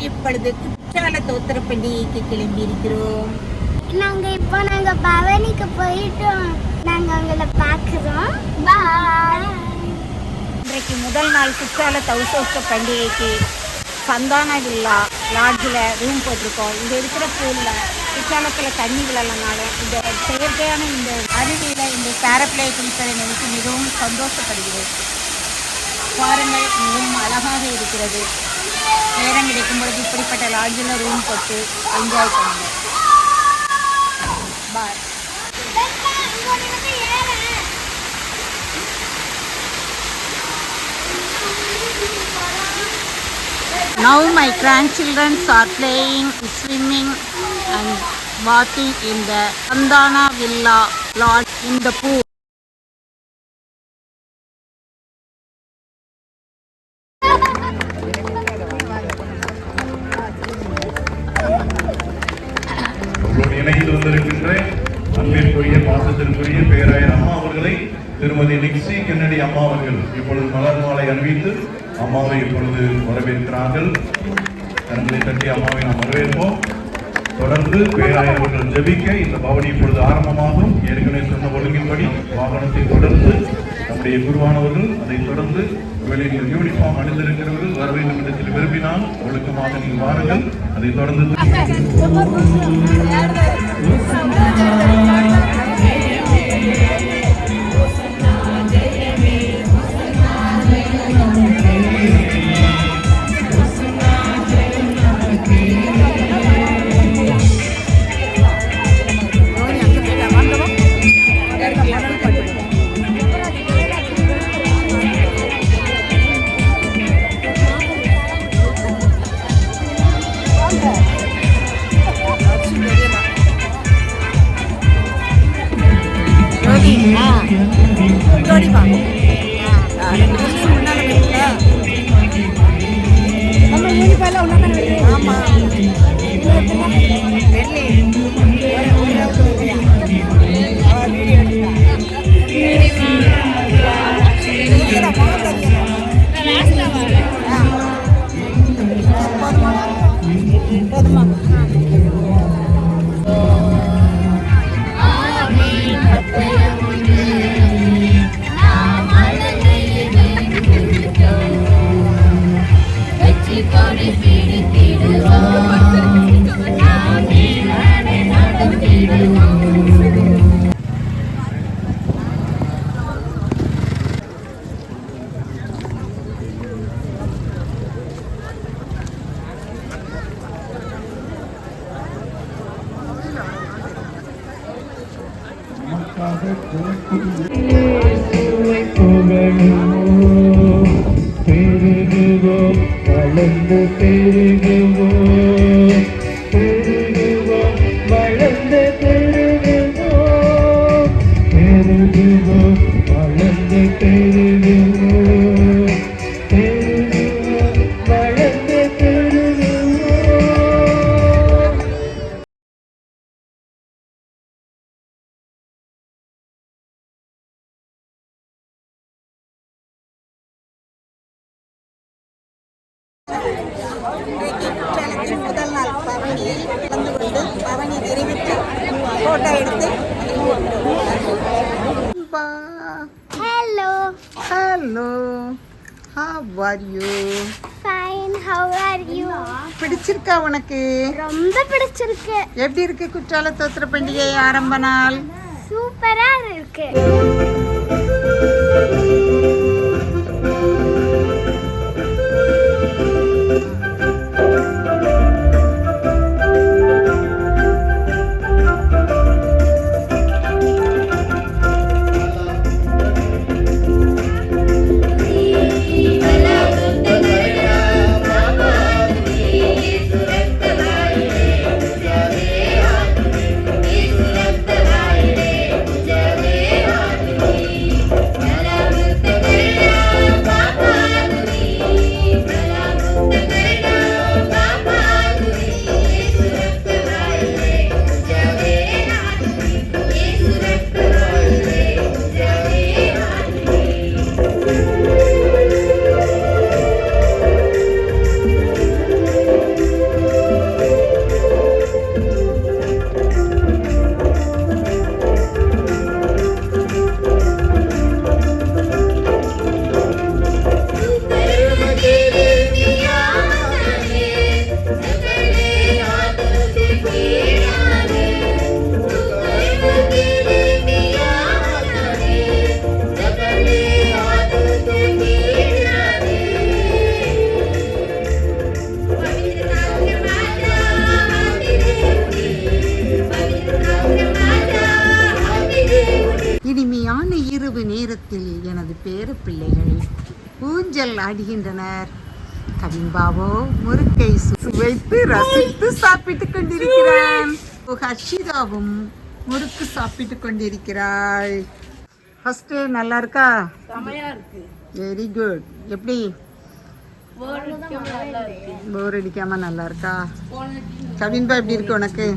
இப்பொழுது குற்றால தோத்திர பண்டிகைக்கு கிளம்பி இருக்கிறோம். நாங்க பவனிக்கு போயிட்டோம். நாங்க உங்களை பார்க்கிறோம். பாய். இன்றைக்கு முதல் நாள் குற்றால தௌசோஸ்த பண்டிகைக்கு சந்தான வில்லா லாட்ஜில் ரூம் போட்டிருக்கோம். இங்கே இருக்கிற பூலில் குற்றாலத்தில் தண்ணி விழலனால இந்த செயற்கையான இந்த அருவியில் இந்த பேரப்ளை குளிப்பதை நினைத்து மிகவும் சந்தோஷப்படுகிறேன். பாருங்கள், மிகவும் அழகாக இருக்கிறது. நேரம் கிடைக்கும் பொழுது இப்படிப்பட்ட லாட்ஜில் ரூம் போட்டு என்ஜாய் பண்ணுங்கள். பாய். Now my grandchildren are playing, swimming and bathing in the Sandana Villa Lodge in the pool. இணைந்து வந்திருக்கின்ற அன்பிற்குரிய பாசத்திற்குரிய பேராயர் அம்மா அவர்களை திருமதி நிக்சி கென்னடி அம்மா அவர்கள் இப்பொழுது மலர் மாலை அணிவித்து அம்மாவை இப்பொழுது வரவேற்கிறார்கள். கரங்களை தட்டி அம்மாவை நாம் வரவேற்போம். தொடர்ந்து பேராயர் அவர்கள் ஜெபிக்க இந்த பவனி இப்பொழுது ஆரம்பமாகும். ஏற்கனவே சொன்ன ஒழுங்கின்படி வாகனத்தை தொடர்ந்து நம்முடைய குருவானவர்கள், அதைத் தொடர்ந்து வெளியில் யூனிஃபார்ம் அணிந்திருக்கிறவர்கள் வர வேண்டும் இடத்தில் விரும்பினால் ஒழுக்கமாக நீங்கள் வாருங்கள். அதைத் தொடர்ந்து பெருகுவோம், வளர்ந்து பெருகுவோம், பெருகுவோம், வளர்ந்து பெருகுவோம், பெருகுவோம், வளர்ந்து பெருகுவோம், பெருகுவோம், வளர்ந்து பெருகுவோம். குற்றாலத்தின் முதல் நாள் பவனியில் கலந்து கொண்டு பவனி நிறைவேற்றி போட்டோ எடுத்து Hello. Hello, how are you? Fine. How are you? பிடிச்சிருக்கா உனக்கு? ரொம்ப பிடிச்சிருக்கு. எப்படி இருக்கு குற்றால தோத்திர பண்டிகை ஆரம்ப நாள்? சூப்பரா இருக்கு. Thank you. தோட்டத்தில் எனது பேர பிள்ளைகள் ஊஞ்சல் ஆடுகின்றனர். கவின்பாவோ முறுக்கை சுவைத்து ரசித்து சாப்பிட்டு கொண்டிருக்கிறான். ஹர்ஷிதாவும் முறுக்கு சாப்பிட்டு கொண்டிருக்கிறாள். ஃபர்ஸ்ட் நல்லா இருக்கா? Very good. எப்படி போர் அடிக்காம நல்லா இருக்கா? கவின்பா எப்படி இருக்கு உனக்கு?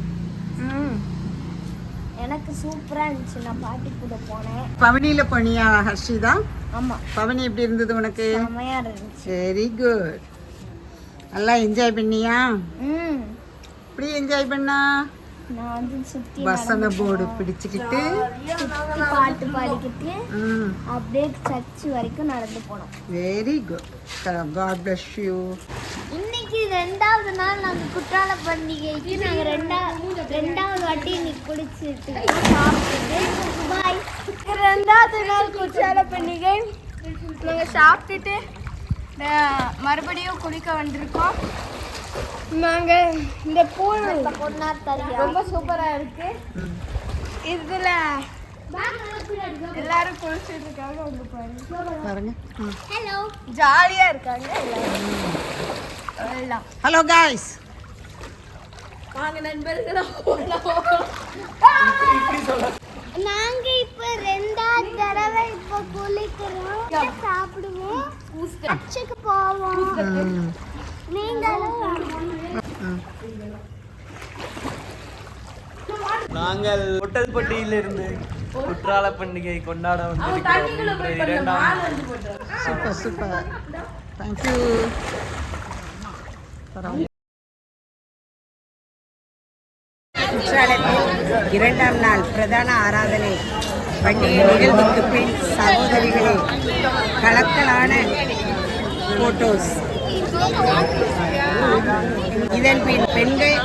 எனக்கு சூப்பரா இருந்துச்சு. நான் பாட்டி கூட போனேன். பவனியில போனியா ஹர்ஷிதா? ஆமா, பவனி எப்படி இருந்தது உனக்கு? செமையா இருந்துச்சு. Very good. நல்லா என்ஜாய் பண்ணியா? எப்படி என்ஜாய் பண்ணா? நான் வந்து சுத்தி வசன போர்டு பிடிச்சுக்கிட்டு பாட்டு பாடிக்கிட்டு அப்படியே சர்ச் வரைக்கும் நடந்து போனோம். Very good. God bless you. இன்னைக்கு 2வது நாள் நாங்க குற்றால பண்டிகைக்கு நாங்க ரெண்டாவது வாட்டி இன்னைக்கு குளிச்சுட்டு சாப்பிட்டுட்டு பாய். 2வது நாள் குற்றால பண்டிகை நாங்க சாப்பிட்டுட்டு மறுபடியும் குளிக்க வந்திருக்கோம். நாங்க இந்த பூல் ரொம்ப சூப்பரா இருக்கு. இதுல எல்லாரும் குளிச்சுட்டு இருக்காங்க. வந்து பாருங்க. ஹலோ, ஜாலியா இருக்காங்க எல்லாம். Hello guys. வாங்க நண்பர்களா, நாங்க இப்ப 2வது தடவை இப்ப குளிக்கிறோம், சாப்பிடுவோம், அச்சுக்கு போவோம். நாங்கள் ஒட்டல்பட்டியிலிருந்து குற்றால பண்டிகை கொண்டாட வந்திருக்கிறோம். Super super. தேங்க்யூ. குற்றாலத்தில் 2ஆம் நாள் பிரதான ஆராதனை பண்டிகை நிகழ்வுக்கு பின் சகோதரிகளே கலக்கலான போட்டோஸ். இதன் பின் பெண்கள்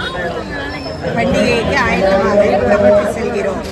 பண்டிகைக்கு ஆயத்தமாக புறப்பட்டு செல்கிறோம்.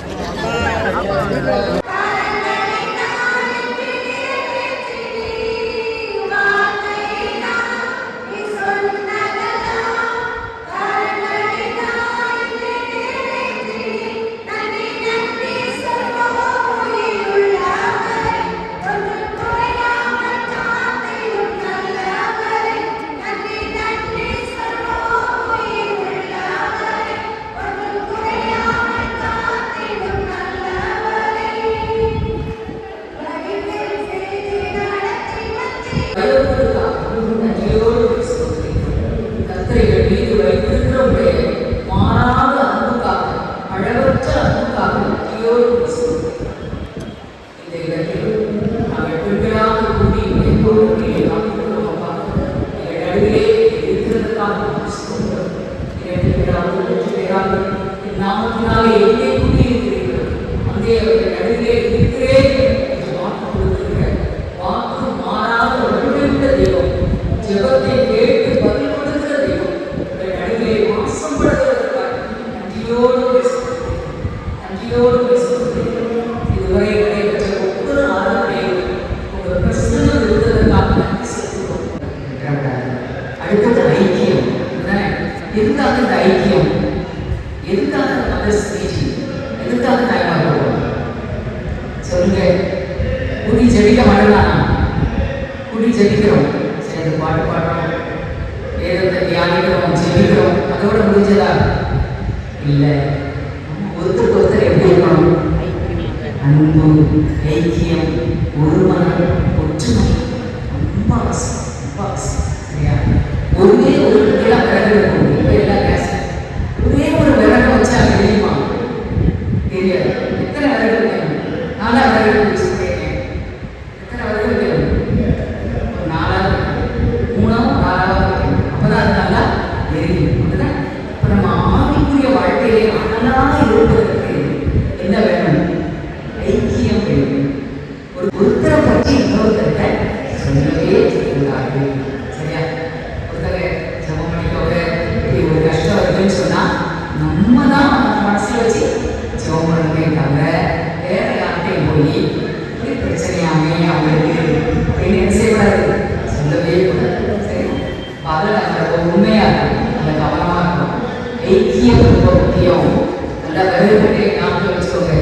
நல்ல வரவேற்பை ஞாபகம் வச்சுக்கோங்க.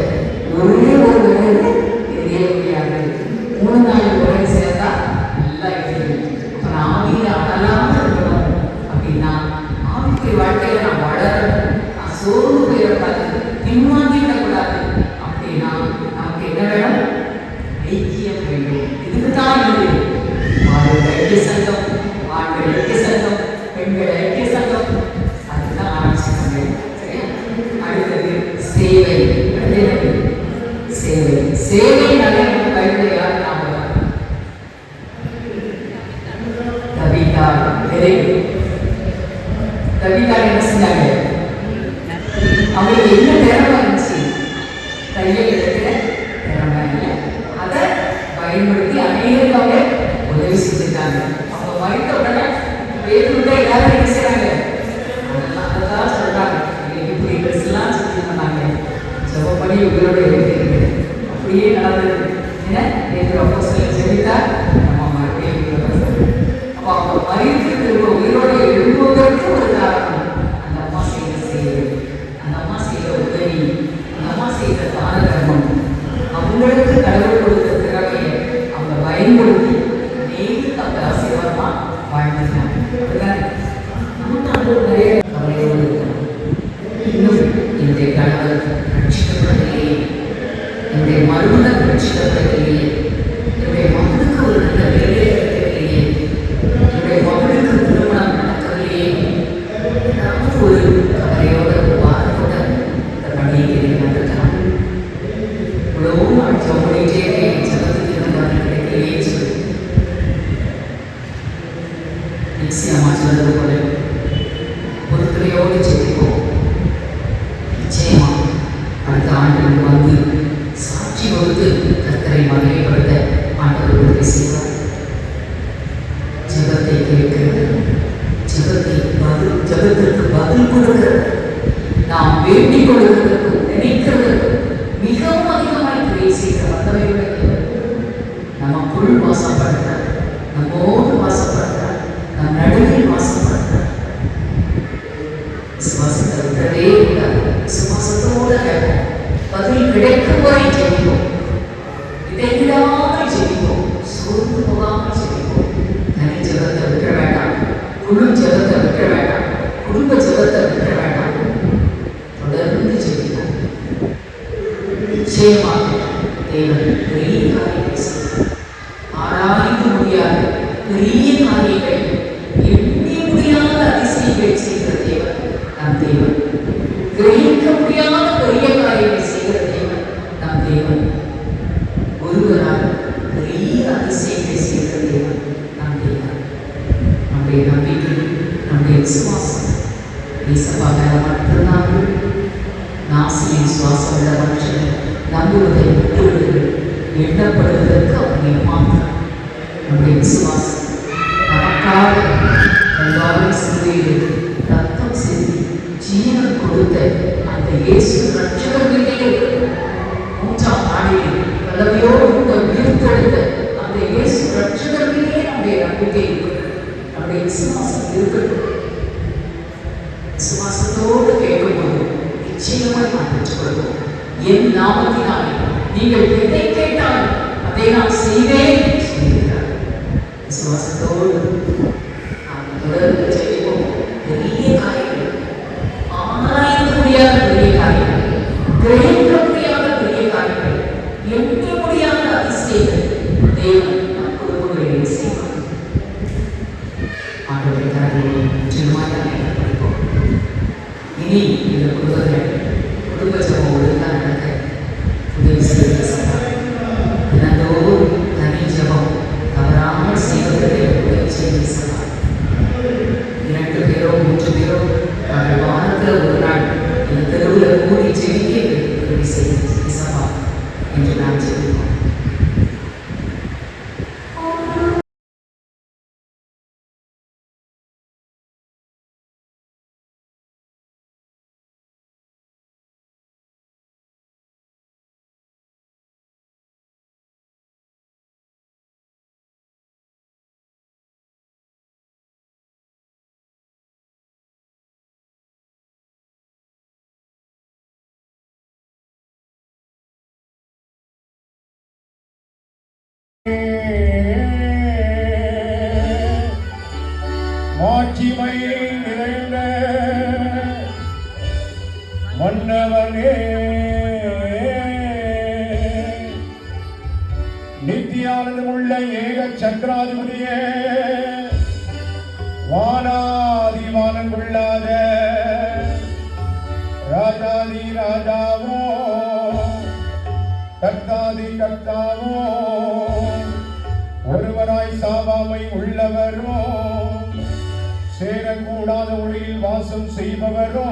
ஒரே ஒரு வரவேற்பு இது ஏற்படையாது. ஆவிக்குரிய வாழ்க்கையில நான் வளரணும், நான் சோர்ந்து போயிடக்கூடாது, பின்வாங்கி விடக்கூடாது அப்படின்னா நமக்கு என்ன வேணும்? ஐக்கியம் வேண்டும். இதுக்கு தான் இது ஆண்கள் ஐக்கிய சங்கம், ஆண்கள் ஐக்கிய சங்கம், பெண்கள் ஐக்கிய சங்கம், அதுதான் ஆரம்பிச்சிருக்காங்க. சரியா? அடுத்தது சேவை. அடுத்தது சேவை. சேவைனாலே நம்ம பைபிள் யார் ஞாபகம்? கவிதா. கவிதா என்ன செஞ்சாங்க? அவங்களுக்கு என்ன திறமை இருந்துச்சு? கையில் எடுக்கிற திறமை இல்லை. அதை பயன்படுத்தி அநேகருக்கு அவங்க உதவி செஞ்சுட்டாங்க. அவங்க மறைத்த உடனே வேறு எல்லாரும் என்ன செய்றாங்க? அதெல்லாம் சொல்றாங்க. இப்படி ட்ரெஸ் எல்லாம் செஞ்சு பண்ணாங்க, ஜெபப்படி உயிரோட இருக்கிறது அப்படியே நடந்தது. ஏன்னா நேற்று அப்போ செஞ்சுட்டா நம்ம மறுபடியும் அப்போ அவங்க மறைத்து திரும்ப உயிரோட எழுதுவதற்கு ஒரு காரணம் அந்த அம்மா செய்த சேவை, அந்த அம்மா செய்த உதவி, அந்த அம்மா செய்த தான கர்மம். அவங்களுக்கு கடவுள் கொடுத்த திறமையை அவங்க பயன்படுத்தி நேருக்கு அந்த ஆசீர்வாதமா வாழ்ந்துட்டாங்க. நிறைய கவலையோடு இருக்கணும். இன்னும் என்னுடைய கணவர் ரட்சிக்கப்படவில்லையே, என்னுடைய மருமகன் ரட்சிக்கப்படவில்லையே, என்னுடைய மகனுக்கு ஒரு நல்ல வேலை கிடைக்கவில்லையே, என்னுடைய மகனுக்கு திருமணம் நடக்கவில்லையே, ஏதாவது ஒரு கவலையோட ஒரு வாரத்தோட இந்த பண்டிகையை நடத்தலாம். இவ்வளோ நாள் ஜோடிட்டே ஜபத்துக்கு திருமணம் கிடைக்கலையே சொல்லி நிச்சயமா சொல்றது போல பொறுத்துறையோடு ஜெபிப்போம். நிச்சயமா அடுத்த ஆண்டு வந்து சாட்சி கொடுத்து கர்த்தரை மகிமைப்படுத்த ஆண்டவர் உதவி செய்வார். ஜெபத்தை கேட்கிறது, ஜெபத்திற்கு பதில் கொடுக்கிறது, நாம் வேண்டிக் கொள்வதற்கு நினைக்கிறதற்கு மிகவும் அதிகமாய் கிரியை செய்கிற வல்லமையுள்ள தேவன் நமக்குள் வாசப்படுகிறார், நம்மோடு வாசப்படுகிறார், நம் நடுவில் வாசப்படுகிறார். விசுவாசத்தை விடவே கூடாது. விசுவாசத்தோடு கேட்போம், பதில் கிடைக்கும் வரை ஜெபிப்போம், இடைவிடாமல் ஜெபிப்போம், சோர்ந்து போகாமல் ஜெபிப்போம். தனி ஜெபத்தை விட்டுற வேண்டாம், குழு ஜெபத்தை விட்டுற வேண்டாம், குடும்ப ஜெபத்தை விட்டுற வேண்டாம், தொடர்ந்து ஜெபிப்போம். நிச்சயமாக தேவன் பெரிய காரியங்களை செய்வார். ஆராய்ந்து முடியாத பெரிய காரியங்களை, எண்ணி முடியாத அதிசயங்களை செய்கிற தேவன் நம் தேவன். கிரகிக்க முடியாத பெரிய காரியங்களை செய்கிற தேவன் நம் தேவன். ஒருவரால் பெரிய அதிசயங்களை செய்கிற தேவன் நம் தேவன். நம்முடைய நம்பிக்கை, நம்முடைய விசுவாசம் தேசபாக மட்டும்தான். நாசியின் சுவாசம் உள்ளவற்றை நம்புவதை விட்டுவிடுங்கள், எண்ணப்படுவதற்கு அவருடைய மாற்றம். நம்முடைய விசுவாசம் நமக்காக கல்வாரி சிலுவையில் ரத்தம் சிந்தி ஜீவன் கொடுத்த அந்த இயேசு ரட்சகர்களே, மூன்றாம் நாளில் வல்லமையோடு உயிர்த்தெழுந்த அந்த இயேசு ரட்சகர்களே நம்முடைய நம்பிக்கை, நம்முடைய விசுவாசம் இருக்கட்டும். விசுவாசத்தோடு கேட்கும்போது நிச்சயமாய் நாம் பெற்றுக்கொள்வோம். என் நாமத்தினாலே நீங்கள் எதை கேட்டாலும் அதை நான் செய்வேன் சொல்லியிருக்கிறார். விசுவாசத்தோடு நாம் தொடர்ந்து செய்வோம். பெரிய காரியங்கள், ஆராய்ந்து முடியாத பெரிய காரியங்கள், கிரகிக்க முடியாத பெரிய காரியங்கள், எண்ண முடியாத அதிசயங்கள் தேவன் நம் குடும்பங்களில் செய்வார். ஆண்டவரை தரங்களை முற்றிலுமாய் படிப்போம். இனி இந்த குடும்ப ஜபம் ஒழுங்காக நடக்க உதவி செய்ய சொன்னார். தினந்தோறும் தனி ஜபம் தவறாமல் செய்வதற்கு உதவி செய்ய சொன்னார். 2 பேரோ 3 பேரோ வாரத்தில் ஒரு நாள் இந்த தெருவில் கூடி ஜெபிக்க உதவி செய்ய என்று நான் ஜெபிப்போம். நித்தியானந்தமுள்ள ஏக சக்கராதிபதியே, வானாதி வானம் கொள்ளாத ராஜாதி ராஜாவோ, கர்த்தாதி கர்த்தாவோ, ஒருவராய் சாவாமை உள்ளவரோ, சேரக்கூடாத ஒளியில் வாசம் செய்பவரோ,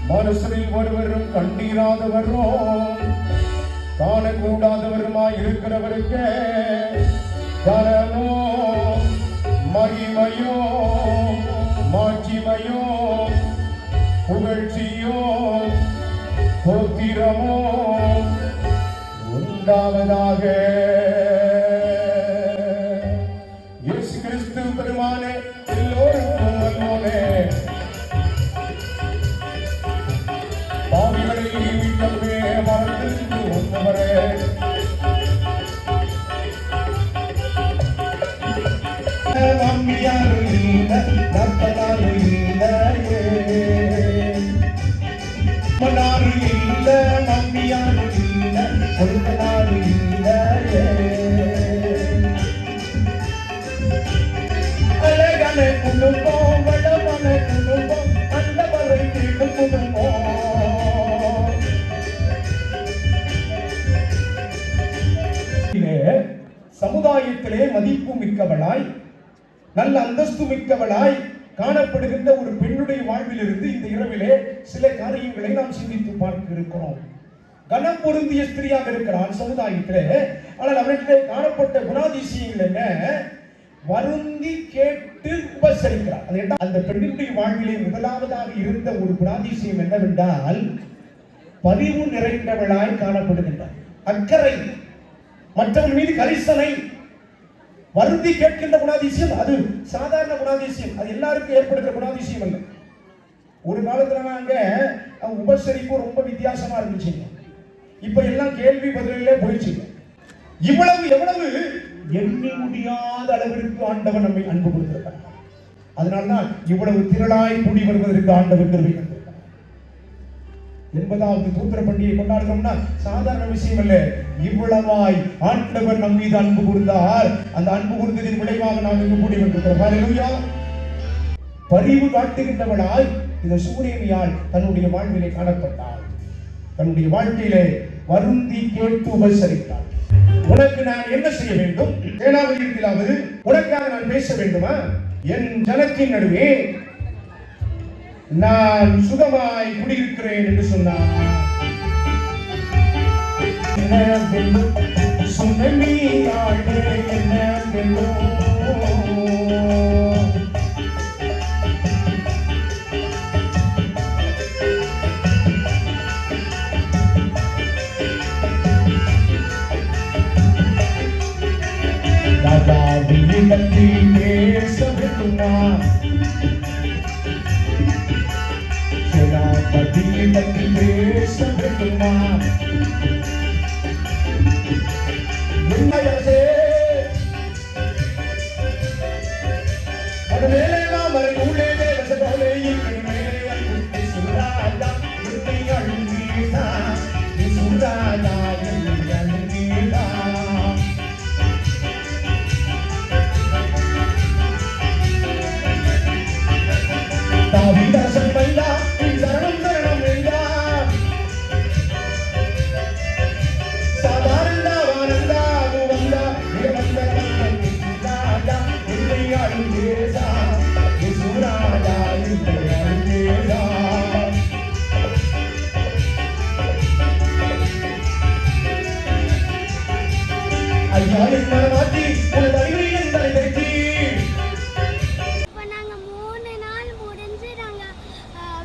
மனுஷரில் ஒருவரும் கண்டீராதவரோ, காணக்கூடாதவருமாய் இருக்கிறவருக்கு கனமோ மகிமையோ மாட்சிமையோ புகழ்ச்சியோ போத்திரமோ உண்டாவதாக. இயேசு கிறிஸ்து பெருமானே, எல்லோருக்கும் வல்லோனே, பாவிகளை மீட்கவே வாழ்ந்து வந்தவரே, மம்மியாரு இல்ல நற்பனாரு இல்லையே, மன்னாரு இல்ல மம்மியாரு இல்ல கொழுந்தனாரு இல்லையே, அழகான குடும்பம் வளமான குடும்பம் அந்தவரை கேட்கும் குடும்பம். சமுதாயத்திலே மதிப்பு மிக்கவளாய் நல்ல அந்தஸ்து மிக்கவளாய் காணப்படுகின்ற ஒரு பெண்ணுடைய வாழ்விலிருந்து இந்த இரவிலே சில காரியங்களை நாம் சிந்தித்து பார்க்க இருக்கிறோம். கனம் பொருந்திய ஸ்திரியாக இருக்கிறான் சமுதாயத்திலே. ஆனால் அவற்றிலே காணப்பட்ட குணாதிசயங்கள் என்ன? வருந்தி கேட்டு உபசரிக்கிறார். அந்த பெண்ணுடைய வாழ்விலே முதலாவதாக இருந்த ஒரு குணாதிசயம் என்னவென்றால் பரிவு நிறைந்தவளாய் காணப்படுகின்றார். அக்கறை, மற்றவர்கள் மீது கரிசனை, வருந்தி கேட்கின்ற குணாதிசயம். அது சாதாரண குணாதிசயம், அது எல்லாருக்கும் ஏற்படுகிற குணாதிசயம் அல்ல. ஒரு காலத்துல நாங்க உபசரிப்பு ரொம்ப வித்தியாசமா இருந்துச்சுங்க. இப்ப எல்லாம் கேள்வி பதிலே போயிடுச்சுங்க. இவ்வளவு எவ்வளவு எண்ணி முடியாத அளவிற்கு ஆண்டவன் நம்மை அன்பு கொடுத்திருக்கிறார். அதனால்தான் இவ்வளவு திரளாய் கூடி வருவதற்கு ஆண்டவன் கிருபை தந்திருக்கிறார். 80வது தூத்திர பண்டிகை கொண்டாடுறோம்னா சாதாரண விஷயம் அல்ல. இவ்வளவாய் ஆண்டவர் நம் மீது அன்பு கூர்ந்தார். அந்த அன்பு கூர்ந்ததின் விளைவாக நாம் இங்கு கூடி வந்திருக்கிறோம். ஹல்லேலூயா. பரிவு காட்டுகின்றவளாய் இந்த சூரியனியால் தன்னுடைய வாழ்விலே காணப்பட்டார். தன்னுடைய வாழ்க்கையிலே வருந்தி கேட்டு உபசரித்தார். உனக்கு நான் என்ன செய்ய வேண்டும்? 7வது இடத்திலாவது உனக்காக நான் பேச வேண்டுமா? என் ஜனத்தின் நடுவே நான் சுகமாய் குடியிருக்கிறேன் என்று சொன்னார்.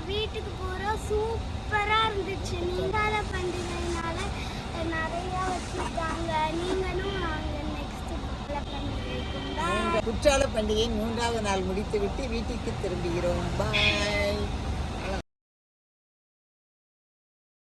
வீட்டுக்கு போறோம். சூப்பரா இருந்துச்சு. நீங்கால பண்டிகைனால நிறைய வச்சிருக்காங்க. நீங்களும் நாங்க நெக்ஸ்ட் பண்டிகைக்கு குற்றால பண்டிகை 3வது நாள் முடித்துவிட்டு வீட்டுக்கு திரும்புகிறோம். பாய்.